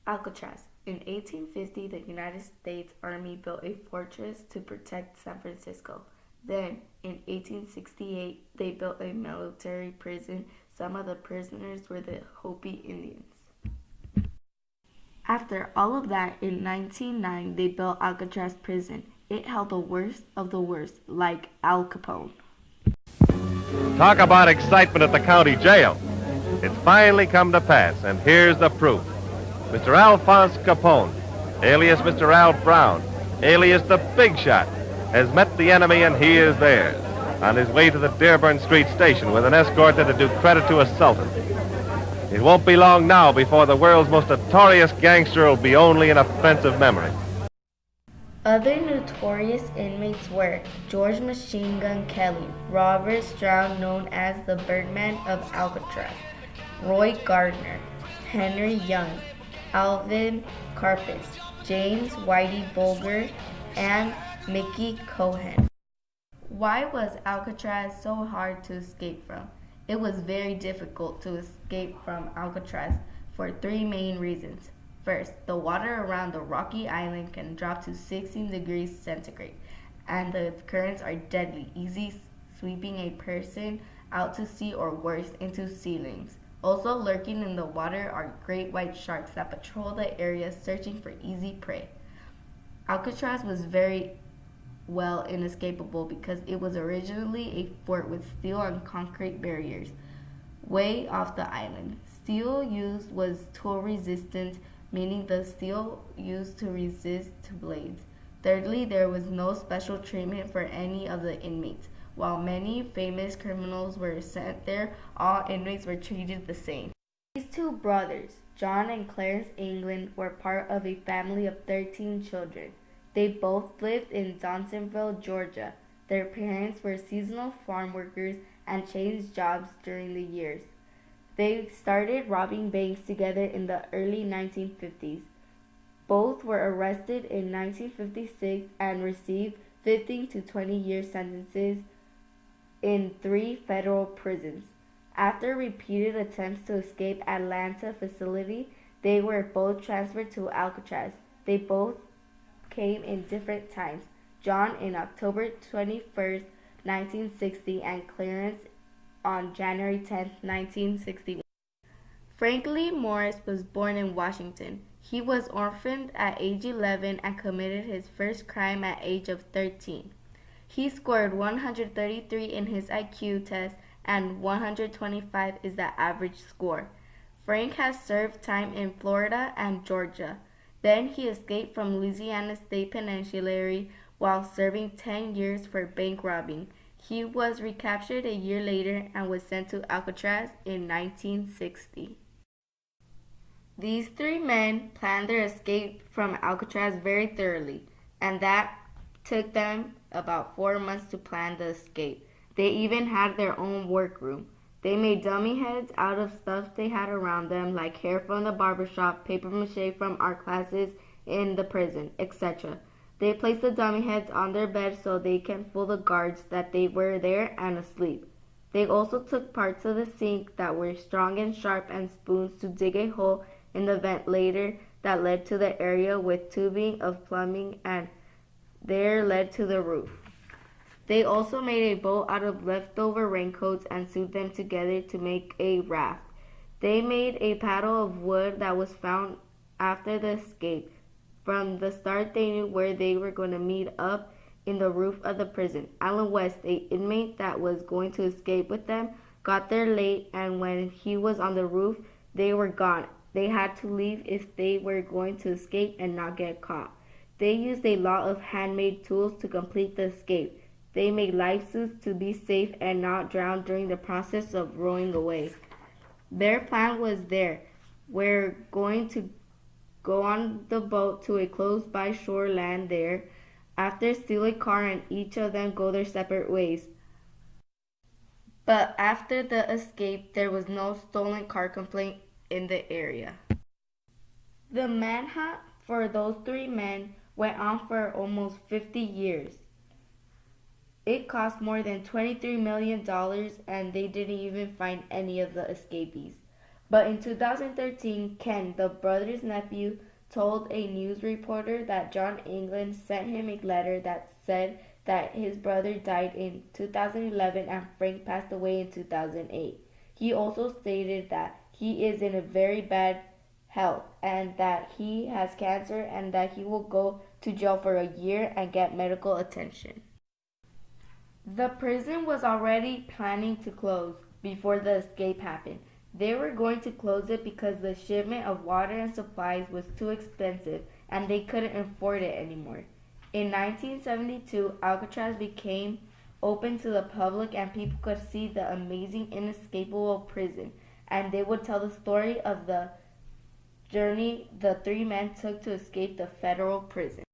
Alcatraz. In 1850, the United States Army built a fortress to protect San Francisco. Then, in 1868, they built a military prison. Some of the prisoners were the Hopi Indians. After all of that, in 1909, they built Alcatraz Prison. It held the worst of the worst, like Al Capone. Talk about excitement at the county jail. It's finally come to pass, and here's the proof. Mr. Alphonse Capone, alias Mr. Al Brown, alias the Big Shot, has met the enemy and he is theirs, on his way to the Dearborn Street station with an escort that'll do credit to a sultan. It won't be long now before the world's most notorious gangster will be only an offensive memory. Other notorious inmates were George Machine Gun Kelly, Robert Stroud, known as the Birdman of Alcatraz, Roy Gardner, Henry Young, Alvin Karpis, James Whitey Bulger, and Mickey Cohen. Why was Alcatraz so hard to escape from? It was very difficult to escape from Alcatraz for three main reasons. First, the water around the rocky island can drop to 16 degrees centigrade, and the currents are deadly, easy sweeping a person out to sea or worse, into ceilings. Also lurking in the water are great white sharks that patrol the area searching for easy prey. Alcatraz was very well inescapable because it was originally a fort with steel and concrete barriers way off the island. Steel used was tool resistant, meaning the steel used to resist to blades. Thirdly, there was no special treatment for any of the inmates. While many famous criminals were sent there, all inmates were treated the same. These two brothers, John and Clarence England, were part of a family of 13 children. They both lived in Johnsonville, Georgia. Their parents were seasonal farm workers and changed jobs during the years. They started robbing banks together in the early 1950s. Both were arrested in 1956 and received 15 to 20-year sentences in 3 federal prisons. After repeated attempts to escape Atlanta facility, they were both transferred to Alcatraz. They both came in different times. John in October 21st, 1960, and Clarence on January 10th, 1961. Frank Lee Morris was born in Washington. He was orphaned at age 11 and committed his first crime at age of 13. He scored 133 in his IQ test, and 125 is the average score. Frank has served time in Florida and Georgia. Then he escaped from Louisiana State Penitentiary while serving 10 years for bank robbing. He was recaptured a year later and was sent to Alcatraz in 1960. These 3 men planned their escape from Alcatraz very thoroughly, and that took them about 4 months to plan the escape. They even had their own workroom. They made dummy heads out of stuff they had around them, like hair from the barbershop, paper mache from art classes in the prison, etc. They placed the dummy heads on their bed so they can fool the guards that they were there and asleep. They also took parts of the sink that were strong and sharp and spoons to dig a hole in the ventilator that led to the area with tubing of plumbing and there led to the roof. They also made a boat out of leftover raincoats and sewed them together to make a raft. They made a paddle of wood that was found after the escape. From the start, they knew where they were going to meet up in the roof of the prison. Alan West, an inmate that was going to escape with them, got there late, and when he was on the roof, they were gone. They had to leave if they were going to escape and not get caught. They used a lot of handmade tools to complete the escape. They made life suits to be safe and not drown during the process of rowing away. Their plan was there. We're going to go on the boat to a close-by shore, land there, after steal a car, and each of them go their separate ways. But after the escape, there was no stolen car complaint in the area. The manhunt for those 3 men went on for almost 50 years. It cost more than $23 million, and they didn't even find any of the escapees. But in 2013, Ken, the brother's nephew, told a news reporter that John England sent him a letter that said that his brother died in 2011 and Frank passed away in 2008. He also stated that he is in a very bad health and that he has cancer and that he will go to jail for a year and get medical attention. The prison was already planning to close before the escape happened. They were going to close it because the shipment of water and supplies was too expensive and they couldn't afford it anymore. In 1972, Alcatraz became open to the public and people could see the amazing, inescapable prison, and they would tell the story of the journey the three men took to escape the federal prison.